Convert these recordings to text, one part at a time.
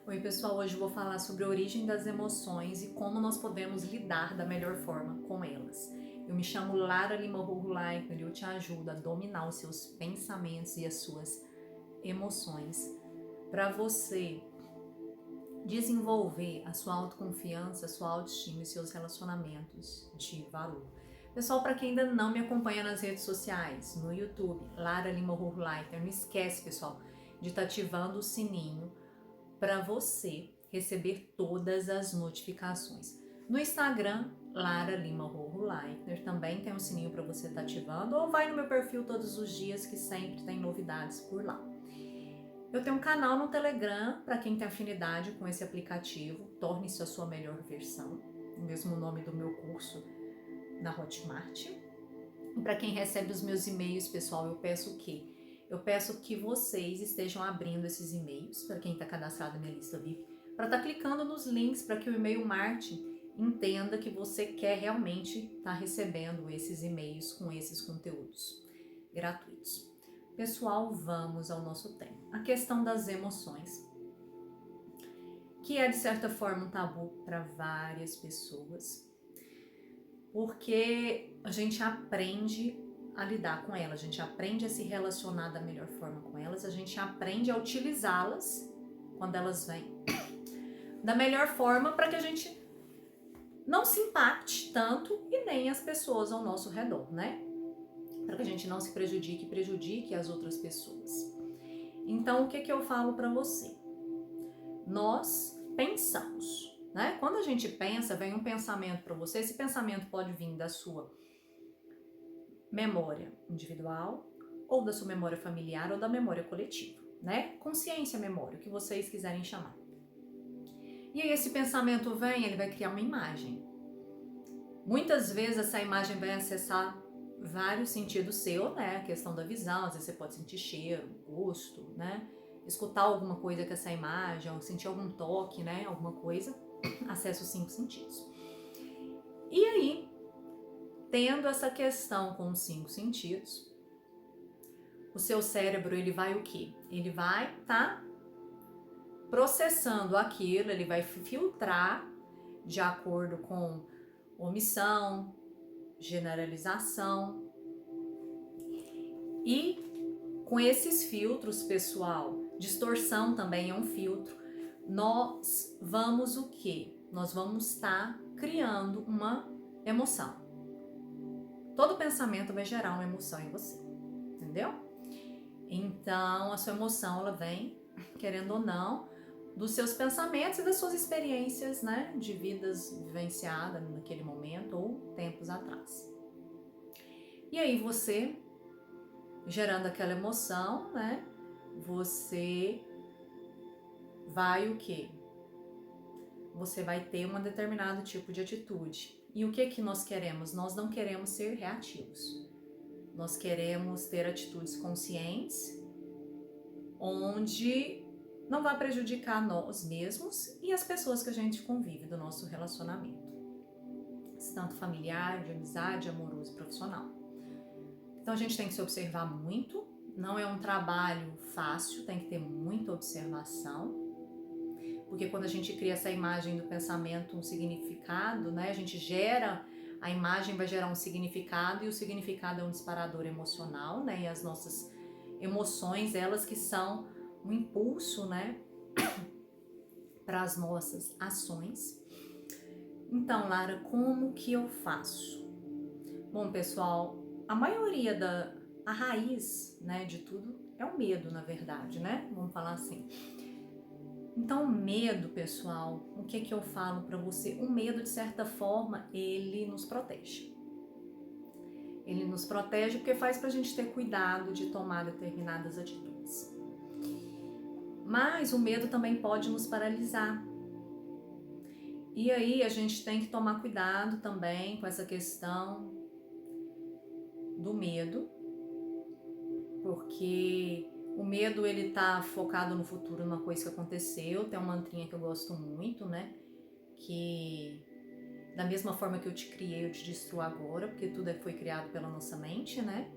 Oi pessoal, hoje eu vou falar sobre a origem das emoções e como nós podemos lidar da melhor forma com elas. Eu me chamo Lara Lima Leitner e eu te ajudo a dominar os seus pensamentos e as suas emoções para você desenvolver a sua autoconfiança, a sua autoestima e seus relacionamentos de valor. Pessoal, para quem ainda não me acompanha nas redes sociais, no YouTube, Lara Lima Leitner, não esquece, pessoal, de estar ativando o sininho para você receber todas as notificações. No Instagram, Lara Lima Leitner, também tem um sininho para você estar ativando, ou vai no meu perfil todos os dias que sempre tem novidades por lá. Eu tenho um canal no Telegram para quem tem afinidade com esse aplicativo, torne-se a sua melhor versão, o mesmo nome do meu curso na Hotmart. E para quem recebe os meus e-mails, pessoal, eu peço o quê? Eu peço que vocês estejam abrindo esses e-mails, para quem está cadastrado na minha lista VIP, para estar clicando nos links para que o e-mail marketing entenda que você quer realmente estar recebendo esses e-mails com esses conteúdos gratuitos. Pessoal, vamos ao nosso tema. A questão das emoções, que é de certa forma um tabu para várias pessoas, porque a gente aprende a lidar com elas, a gente aprende a se relacionar da melhor forma com elas, a gente aprende a utilizá-las quando elas vêm da melhor forma para que a gente não se impacte tanto e nem as pessoas ao nosso redor, né? Para que a gente não se prejudique as outras pessoas. Então, o que eu falo para você? Nós pensamos, né? Quando a gente pensa, vem um pensamento para você, esse pensamento pode vir da sua memória individual, ou da sua memória familiar, ou da memória coletiva, né? Consciência, memória, o que vocês quiserem chamar. E aí esse pensamento vem, ele vai criar uma imagem. Muitas vezes essa imagem vai acessar vários sentidos seus, né? A questão da visão, às vezes você pode sentir cheiro, gosto, né? Escutar alguma coisa com essa imagem, ou sentir algum toque, né? Alguma coisa, acessa os 5 sentidos. E aí, tendo essa questão com os 5 sentidos, o seu cérebro, ele vai o quê? Ele vai processando aquilo, ele vai filtrar de acordo com omissão, generalização. E com esses filtros, pessoal, distorção também é um filtro, nós vamos o quê? Nós vamos estar criando uma emoção. Todo pensamento vai gerar uma emoção em você, entendeu? Então, a sua emoção, ela vem, querendo ou não, dos seus pensamentos e das suas experiências, né, de vidas vivenciadas naquele momento ou tempos atrás. E aí você, gerando aquela emoção, né, você vai o quê? Você vai ter um determinado tipo de atitude. E o que nós queremos? Nós não queremos ser reativos. Nós queremos ter atitudes conscientes, onde não vai prejudicar nós mesmos e as pessoas que a gente convive do nosso relacionamento, tanto familiar, de amizade, amoroso e profissional. Então a gente tem que se observar muito, não é um trabalho fácil, tem que ter muita observação, porque quando a gente cria essa imagem do pensamento, um significado, né, a gente gera, a imagem vai gerar um significado e o significado é um disparador emocional, né, e as nossas emoções, elas que são um impulso, né, para as nossas ações. Então, Lara, como que eu faço? Bom, pessoal, a maioria a raiz, né, de tudo é o medo, na verdade, né? Vamos falar assim. Então, o medo, pessoal, o que eu falo para você? O medo, de certa forma, ele nos protege. Ele nos protege porque faz pra gente ter cuidado de tomar determinadas atitudes. Mas o medo também pode nos paralisar. E aí a gente tem que tomar cuidado também com essa questão do medo, porque o medo, ele tá focado no futuro, numa coisa que aconteceu. Tem uma mantrinha que eu gosto muito, né? Que da mesma forma que eu te criei, eu te destruo agora, porque tudo foi criado pela nossa mente, né?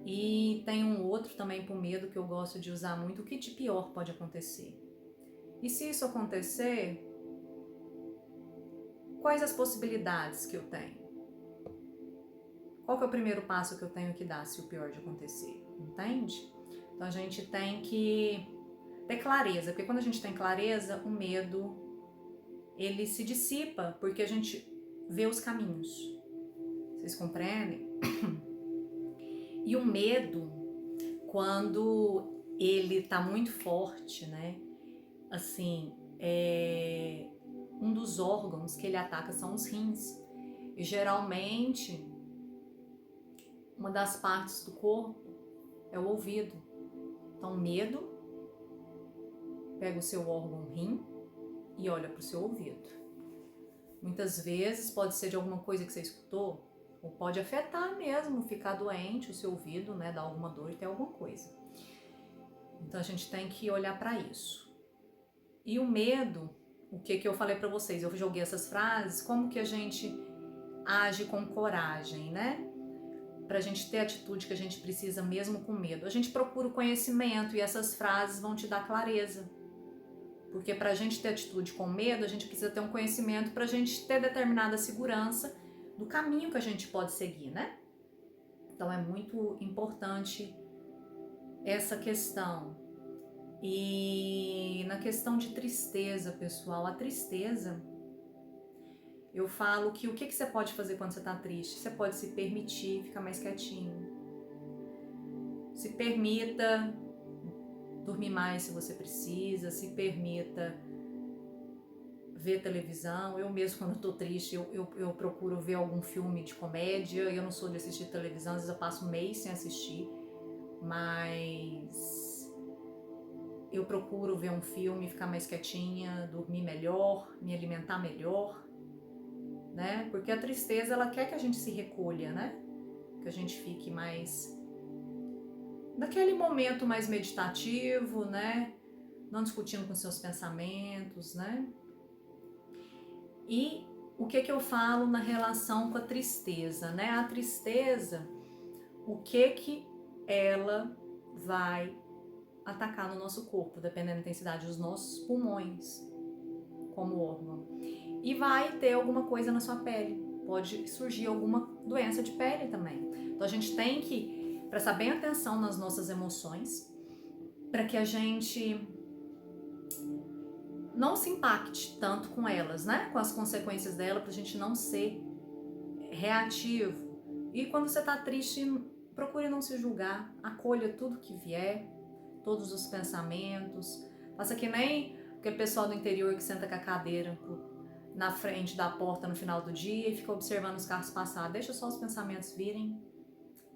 E tem um outro também pro medo que eu gosto de usar muito: o que de pior pode acontecer? E se isso acontecer, quais as possibilidades que eu tenho? Qual que é o primeiro passo que eu tenho que dar se o pior de acontecer? Entende? Então a gente tem que ter clareza, porque quando a gente tem clareza, o medo ele se dissipa, porque a gente vê os caminhos. Vocês compreendem? E o medo, quando ele tá muito forte, né? Assim, um dos órgãos que ele ataca são os rins. E geralmente, uma das partes do corpo é o ouvido. Então, medo pega o seu órgão rim e olha para o seu ouvido. Muitas vezes pode ser de alguma coisa que você escutou, ou pode afetar mesmo, ficar doente o seu ouvido, né, dar alguma dor e ter alguma coisa. Então a gente tem que olhar para isso. E o medo, o que eu falei para vocês, eu joguei essas frases, como que a gente age com coragem, né? Pra gente ter a atitude que a gente precisa mesmo com medo. A gente procura o conhecimento e essas frases vão te dar clareza. Porque pra gente ter atitude com medo, a gente precisa ter um conhecimento pra gente ter determinada segurança do caminho que a gente pode seguir, né? Então é muito importante essa questão. E na questão de tristeza, pessoal, a tristeza, eu falo que o que você pode fazer quando você tá triste? Você pode se permitir ficar mais quietinho. Se permita dormir mais se você precisa, se permita ver televisão. Eu mesmo, quando eu tô triste, eu procuro ver algum filme de comédia. Eu não sou de assistir televisão, às vezes eu passo um mês sem assistir, mas eu procuro ver um filme, ficar mais quietinha, dormir melhor, me alimentar melhor, né? Porque a tristeza, ela quer que a gente se recolha, né? Que a gente fique mais naquele momento mais meditativo, né? Não discutindo com seus pensamentos, né? E o que eu falo na relação com a tristeza, né? A tristeza, o que ela vai atacar no nosso corpo, dependendo da intensidade dos nossos pulmões, como órgão. E vai ter alguma coisa na sua pele, pode surgir alguma doença de pele também. Então a gente tem que prestar bem atenção nas nossas emoções, para que a gente não se impacte tanto com elas, né? Com as consequências dela, pra gente não ser reativo. E quando você tá triste, procure não se julgar, acolha tudo que vier, todos os pensamentos. Faça que nem aquele pessoal do interior que senta com a cadeira na frente da porta no final do dia e fica observando os carros passar. Deixa só os pensamentos virem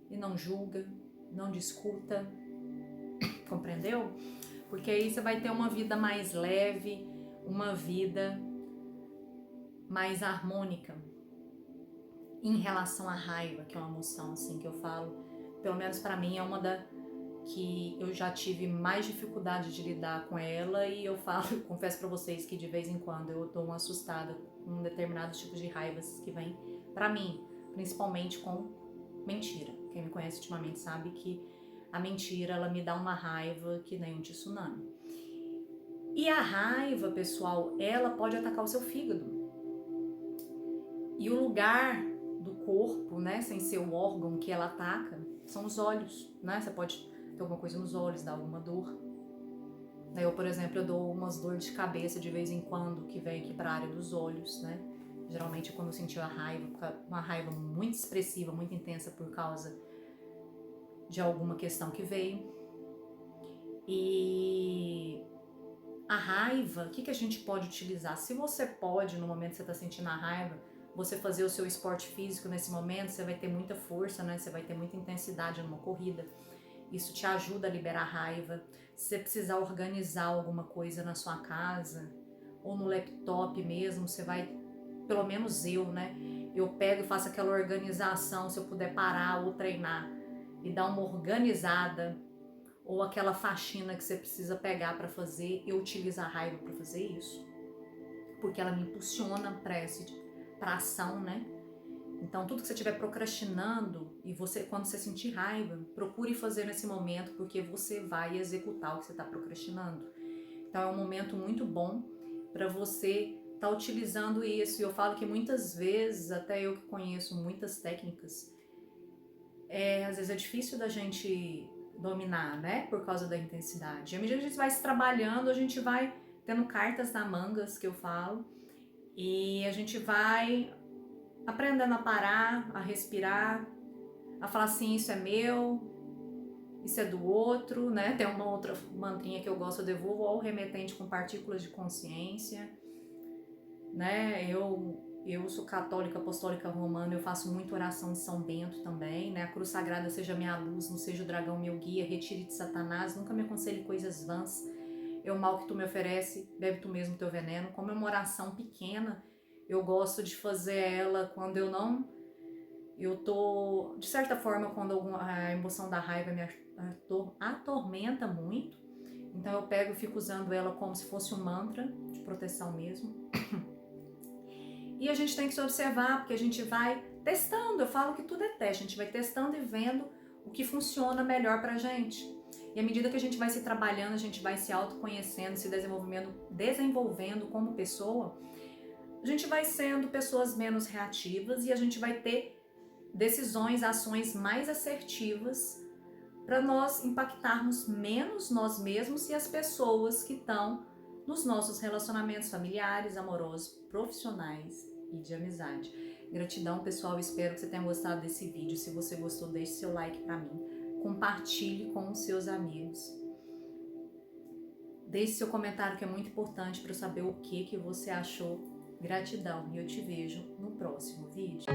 e não julga, não discuta, compreendeu? Porque aí você vai ter uma vida mais leve, uma vida mais harmônica. Em relação à raiva, que é uma emoção assim que eu falo, pelo menos para mim é uma da que eu já tive mais dificuldade de lidar com ela, e eu falo, confesso para vocês que de vez em quando eu dou uma assustada com determinados tipos de raivas que vêm para mim, principalmente com mentira. Quem me conhece ultimamente sabe que a mentira, ela me dá uma raiva que nem um tsunami. E a raiva, pessoal, ela pode atacar o seu fígado. E o lugar do corpo, né, sem ser o órgão que ela ataca, são os olhos, né? Você pode ter alguma coisa nos olhos, dar alguma dor. Eu, por exemplo, eu dou umas dores de cabeça de vez em quando que vem aqui para a área dos olhos, né? Geralmente quando eu senti a raiva, uma raiva muito expressiva, muito intensa por causa de alguma questão que veio. E a raiva, o que a gente pode utilizar? Se você pode, no momento que você está sentindo a raiva, você fazer o seu esporte físico nesse momento, você vai ter muita força, né? Você vai ter muita intensidade numa corrida. Isso te ajuda a liberar raiva. Se você precisar organizar alguma coisa na sua casa ou no laptop mesmo, você vai, pelo menos eu, né? Eu pego e faço aquela organização, se eu puder parar ou treinar e dar uma organizada, ou aquela faxina que você precisa pegar para fazer, eu utilizo a raiva para fazer isso, porque ela me impulsiona para ação, né? Então, tudo que você estiver procrastinando e você, quando você sentir raiva, procure fazer nesse momento, porque você vai executar o que você está procrastinando. Então é um momento muito bom para você estar utilizando isso. E eu falo que muitas vezes, até eu que conheço muitas técnicas, às vezes é difícil da gente dominar, né? Por causa da intensidade. À medida que a gente vai se trabalhando, a gente vai tendo cartas na mangas, que eu falo, e a gente vai aprendendo a parar, a respirar, a falar assim, isso é meu, isso é do outro, né? Tem uma outra mantrinha que eu gosto, eu devolvo ao remetente com partículas de consciência, né? Eu sou católica, apostólica romana, eu faço muito oração de São Bento também, né? A cruz sagrada seja minha luz, não seja o dragão meu guia, retire de Satanás, nunca me aconselhe coisas vãs. É o mal que tu me oferece, bebe tu mesmo teu veneno. Como é uma oração pequena, eu gosto de fazer ela quando eu tô, de certa forma, quando a emoção da raiva me atormenta muito, então eu pego e fico usando ela como se fosse um mantra de proteção mesmo. E a gente tem que se observar, porque a gente vai testando, eu falo que tudo é teste, a gente vai testando e vendo o que funciona melhor pra gente. E à medida que a gente vai se trabalhando, a gente vai se autoconhecendo, se desenvolvendo como pessoa, a gente vai sendo pessoas menos reativas e a gente vai ter decisões, ações mais assertivas para nós impactarmos menos nós mesmos e as pessoas que estão nos nossos relacionamentos familiares, amorosos, profissionais e de amizade. Gratidão, pessoal, espero que você tenha gostado desse vídeo. Se você gostou, deixe seu like para mim. Compartilhe com os seus amigos. Deixe seu comentário, que é muito importante para eu saber o que você achou. Gratidão e eu te vejo no próximo vídeo.